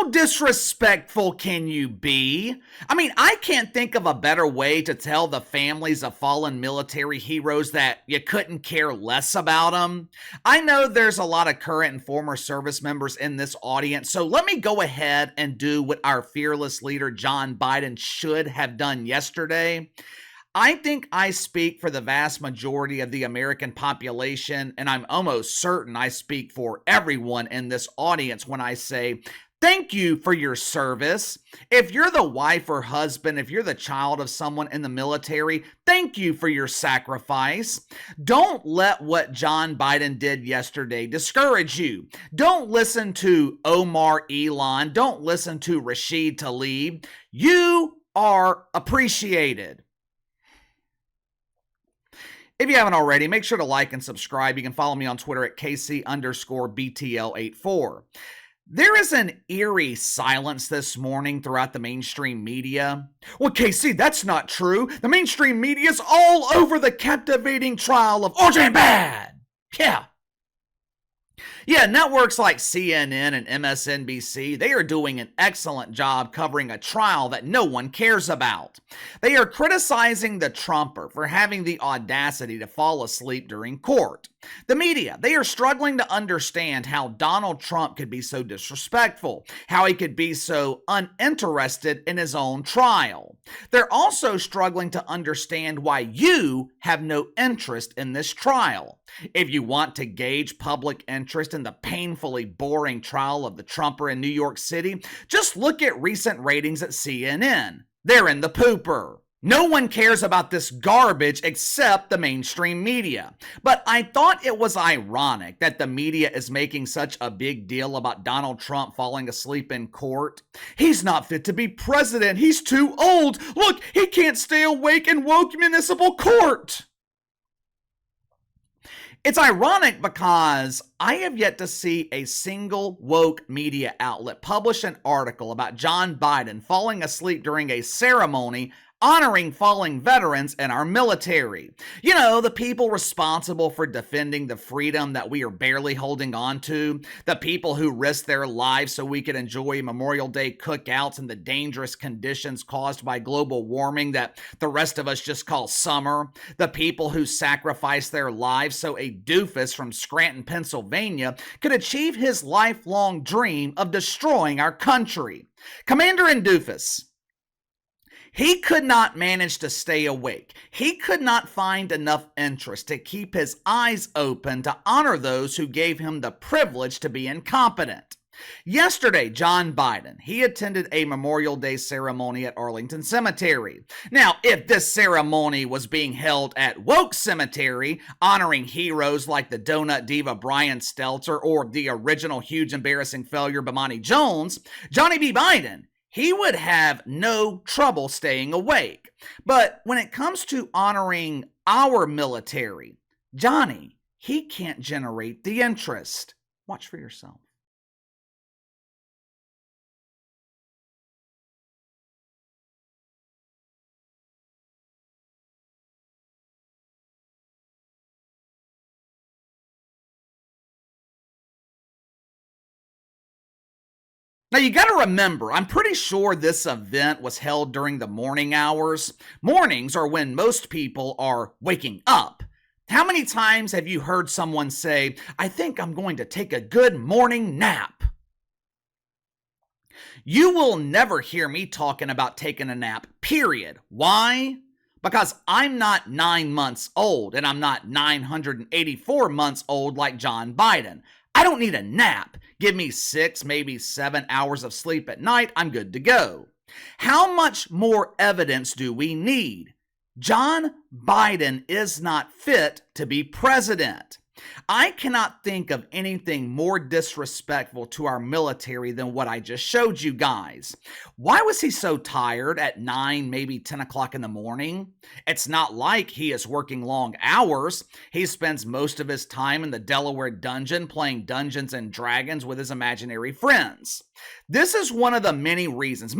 How disrespectful can you be? I mean, I can't think of a better way to tell the families of fallen military heroes that you couldn't care less about them. I know there's a lot of current and former service members in this audience, so let me go ahead and do what our fearless leader John Biden should have done yesterday. I think I speak for the vast majority of the American population, and I'm almost certain I speak for everyone in this audience when I say, thank you for your service. If you're the wife or husband, if you're the child of someone in the military, thank you for your sacrifice. Don't let what John Biden did yesterday discourage you. Don't listen to Omar Elon. Don't listen to Rashid Tlaib. You are appreciated. If you haven't already, make sure to like and subscribe. You can follow me on Twitter at KC_BTL84. There is an eerie silence this morning throughout the mainstream media. Well, KC, that's not true. The mainstream media is all over the captivating trial of O.J. Bad. Yeah, networks like CNN and MSNBC, they are doing an excellent job covering a trial that no one cares about. They are criticizing the Trumper for having the audacity to fall asleep during court. The media, they are struggling to understand how Donald Trump could be so disrespectful, how he could be so uninterested in his own trial. They're also struggling to understand why you have no interest in this trial. If you want to gauge public interest in the painfully boring trial of the Trumper in New York City, just look at recent ratings at CNN. They're in the pooper. No one cares about this garbage except the mainstream media. But I thought it was ironic that the media is making such a big deal about Donald Trump falling asleep in court. He's not fit to be president. He's too old. Look, he can't stay awake in woke municipal court. It's ironic because I have yet to see a single woke media outlet publish an article about John Biden falling asleep during a ceremony honoring fallen veterans in our military. You know, the people responsible for defending the freedom that we are barely holding on to, the people who risked their lives so we could enjoy Memorial Day cookouts in the dangerous conditions caused by global warming that the rest of us just call summer, the people who sacrificed their lives so a doofus from Scranton, Pennsylvania could achieve his lifelong dream of destroying our country. Commander and doofus, he could not manage to stay awake. He could not find enough interest to keep his eyes open to honor those who gave him the privilege to be incompetent. Yesterday, John Biden, he attended a Memorial Day ceremony at Arlington Cemetery. Now, if this ceremony was being held at Woke Cemetery, honoring heroes like the donut diva Brian Stelter or the original huge embarrassing failure Bomani Jones, Johnny B. Biden, he would have no trouble staying awake. But when it comes to honoring our military, Johnny, he can't generate the interest. Watch for yourself. Now you got to remember, I'm pretty sure this event was held during the morning hours. Mornings are when most people are waking up. How many times have you heard someone say, I think I'm going to take a good morning nap? You will never hear me talking about taking a nap, period. Why? Because I'm not 9 months old and I'm not 984 months old like John Biden. I don't need a nap. Give me 6, maybe 7 hours of sleep at night. I'm good to go. How much more evidence do we need? John Biden is not fit to be president. I cannot think of anything more disrespectful to our military than what I just showed you guys. Why was he so tired at 9, maybe 10 o'clock in the morning? It's not like he is working long hours. He spends most of his time in the Delaware dungeon playing Dungeons and Dragons with his imaginary friends. This is one of the many reasons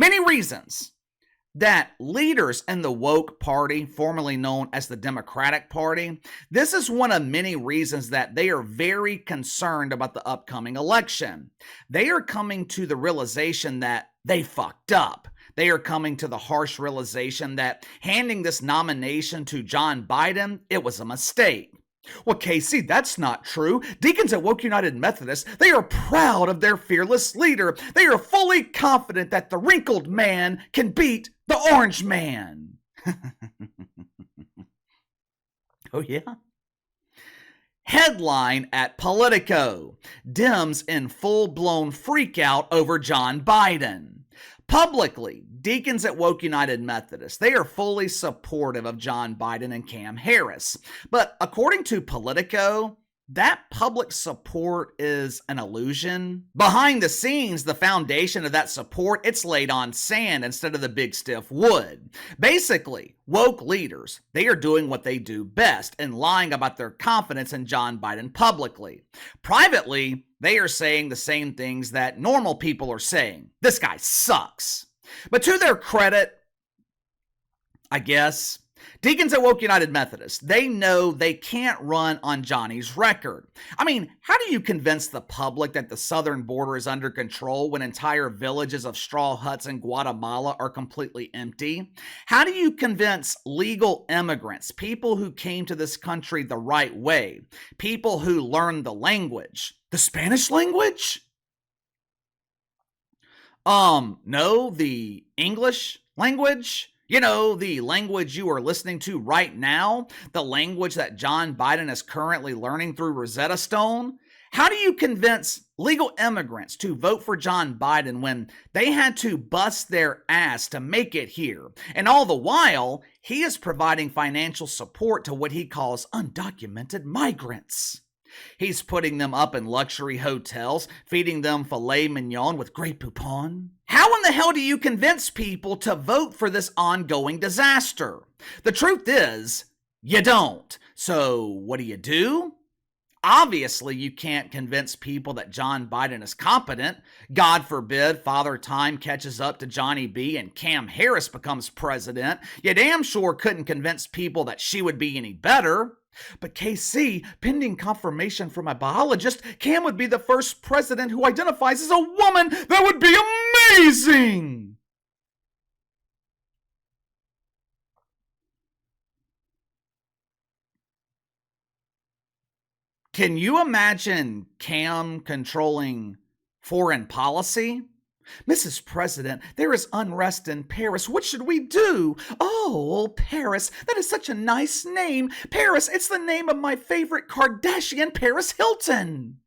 that leaders in the woke party, formerly known as the Democratic Party, this is one of many reasons that they are very concerned about the upcoming election. They are coming to the realization that they fucked up. They are coming to the harsh realization that handing this nomination to John Biden, it was a mistake. Well, Casey, that's not true. Deacons at Woke United Methodist, they are proud of their fearless leader. They are fully confident that the wrinkled man can beat the orange man. Oh, yeah? Headline at Politico: Dems in full-blown freakout over John Biden. Publicly, deacons at Woke United Methodist, they are fully supportive of John Biden and Cam Harris. But according to Politico, that public support is an illusion. Behind the scenes, the foundation of that support, it's laid on sand instead of the big stiff wood. Basically, woke leaders, they are doing what they do best and lying about their confidence in John Biden publicly. Privately, they are saying the same things that normal people are saying. This guy sucks. But to their credit, I guess, deacons at Woke United Methodist, they know they can't run on Johnny's record. I mean, how do you convince the public that the southern border is under control when entire villages of straw huts in Guatemala are completely empty? How do you convince legal immigrants, people who came to this country the right way, people who learned the language, the Spanish language? No, the English language? You know, the language you are listening to right now, the language that John Biden is currently learning through Rosetta Stone. How do you convince legal immigrants to vote for John Biden when they had to bust their ass to make it here? And all the while, he is providing financial support to what he calls undocumented migrants. He's putting them up in luxury hotels, feeding them filet mignon with Grey Poupon. How in the hell do you convince people to vote for this ongoing disaster? The truth is, you don't. So what do? Obviously, you can't convince people that John Biden is competent. God forbid Father Time catches up to Johnny B and Cam Harris becomes president. You damn sure couldn't convince people that she would be any better. But KC, pending confirmation from my biologist, Cam would be the first president who identifies as a woman. That would be amazing! Can you imagine Cam controlling foreign policy? Mrs. President, there is unrest in Paris. What should we do? Oh, Paris. That is such a nice name. Paris, it's the name of my favorite Kardashian, Paris Hilton.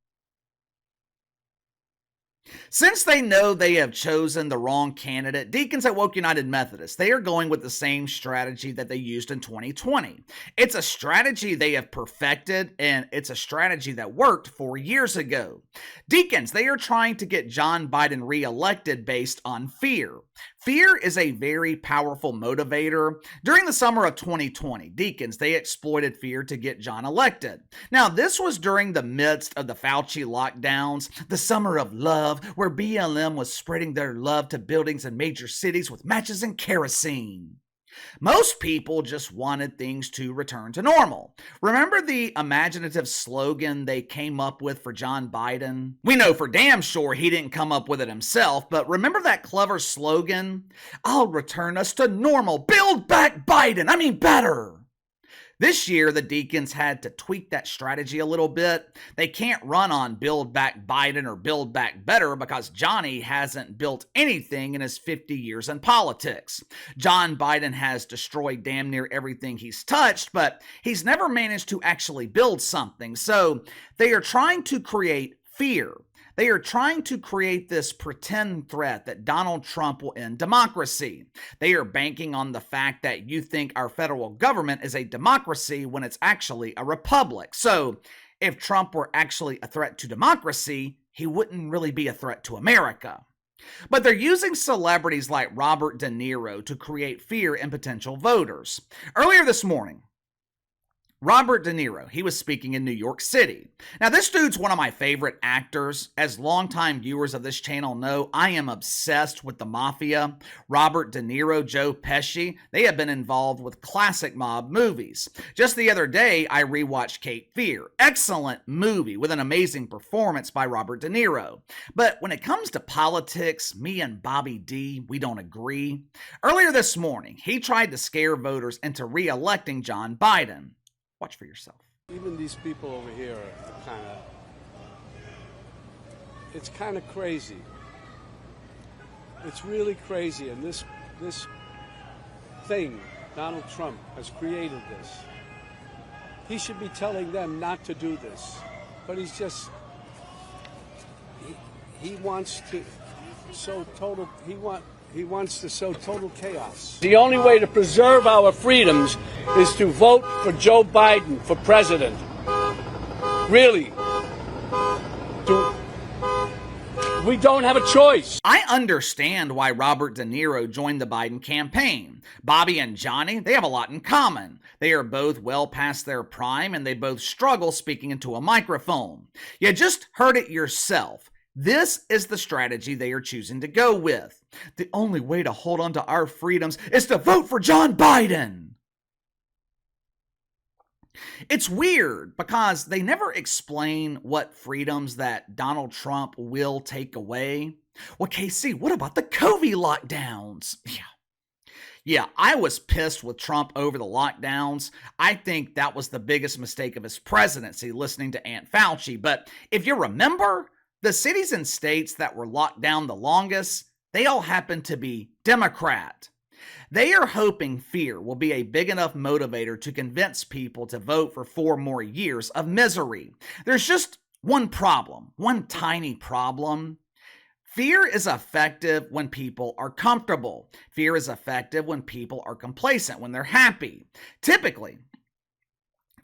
Since they know they have chosen the wrong candidate, deacons at Woke United Methodist, they are going with the same strategy that they used in 2020. It's a strategy they have perfected, and it's a strategy that worked 4 years ago. Deacons, they are trying to get John Biden reelected based on fear. Fear is a very powerful motivator. During the summer of 2020, deacons, they exploited fear to get John elected. Now, this was during the midst of the Fauci lockdowns, the summer of love, where BLM was spreading their love to buildings in major cities with matches and kerosene. Most people just wanted things to return to normal. Remember the imaginative slogan they came up with for John Biden? We know for damn sure he didn't come up with it himself, but remember that clever slogan? I'll return us to normal. Build back Biden. I mean better. This year, the deacons had to tweak that strategy a little bit. They can't run on Build Back Biden or Build Back Better because Johnny hasn't built anything in his 50 years in politics. John Biden has destroyed damn near everything he's touched, but he's never managed to actually build something. So they are trying to create fear. They are trying to create this pretend threat that Donald Trump will end democracy. They are banking on the fact that you think our federal government is a democracy when it's actually a republic. So if Trump were actually a threat to democracy, he wouldn't really be a threat to America. But they're using celebrities like Robert De Niro to create fear in potential voters. Earlier this morning, Robert De Niro, he was speaking in New York City. Now, this dude's one of my favorite actors. As longtime viewers of this channel know, I am obsessed with the mafia. Robert De Niro, Joe Pesci, they have been involved with classic mob movies. Just the other day, I rewatched Cape Fear. Excellent movie with an amazing performance by Robert De Niro. But when it comes to politics, me and Bobby D, we don't agree. Earlier this morning, he tried to scare voters into re-electing John Biden. Watch for yourself. Even these people over here are it's kind of crazy. It's really crazy, and this thing, Donald Trump has created this. He should be telling them not to do this, but he's just, he wants to sow total, he wants to sow total chaos. The only way to preserve our freedoms is to vote for Joe Biden for president. Really. We don't have a choice. I understand why Robert De Niro joined the Biden campaign. Bobby and Johnny, they have a lot in common. They are both well past their prime and they both struggle speaking into a microphone. You just heard it yourself. This is the strategy they are choosing to go with. The only way to hold on to our freedoms is to vote for John Biden. It's weird because they never explain what freedoms that Donald Trump will take away. Well, KC, what about the COVID lockdowns? Yeah, I was pissed with Trump over the lockdowns. I think that was the biggest mistake of his presidency, listening to Aunt Fauci. But if you remember, the cities and states that were locked down the longest, they all happen to be Democrat. They are hoping fear will be a big enough motivator to convince people to vote for 4 more years of misery. There's just one problem, one tiny problem. Fear is effective when people are comfortable. Fear is effective when people are complacent, when they're happy. Typically,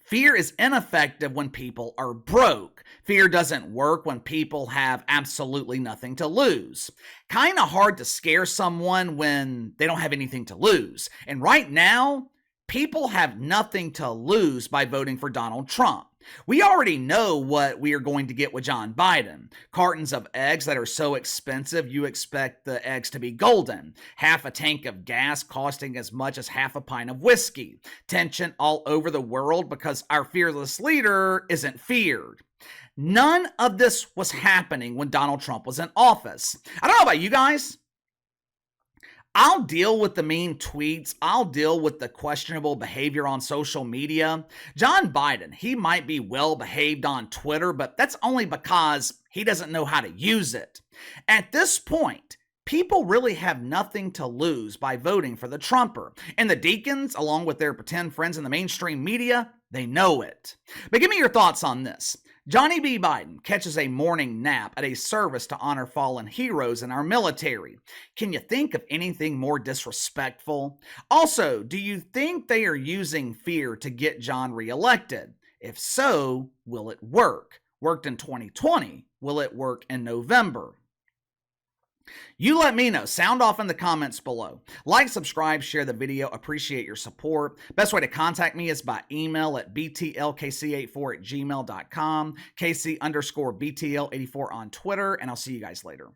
fear is ineffective when people are broke. Fear doesn't work when people have absolutely nothing to lose. Kind of hard to scare someone when they don't have anything to lose. And right now, people have nothing to lose by voting for Donald Trump. We already know what we are going to get with John Biden. Cartons of eggs that are so expensive, you expect the eggs to be golden. Half a tank of gas costing as much as half a pint of whiskey. Tension all over the world because our fearless leader isn't feared. None of this was happening when Donald Trump was in office. I don't know about you guys. I'll deal with the mean tweets. I'll deal with the questionable behavior on social media. John Biden, he might be well behaved on Twitter, but that's only because he doesn't know how to use it. At this point, people really have nothing to lose by voting for the Trumper. And the deacons, along with their pretend friends in the mainstream media, they know it. But give me your thoughts on this. Johnny B. Biden catches a morning nap at a service to honor fallen heroes in our military. Can you think of anything more disrespectful? Also, do you think they are using fear to get John reelected? If so, will it work? Worked in 2020. Will it work in November? You let me know. Sound off in the comments below. Like, subscribe, share the video. Appreciate your support. Best way to contact me is by email at btlkc84@gmail.com, KC_BTL84 on Twitter, and I'll see you guys later.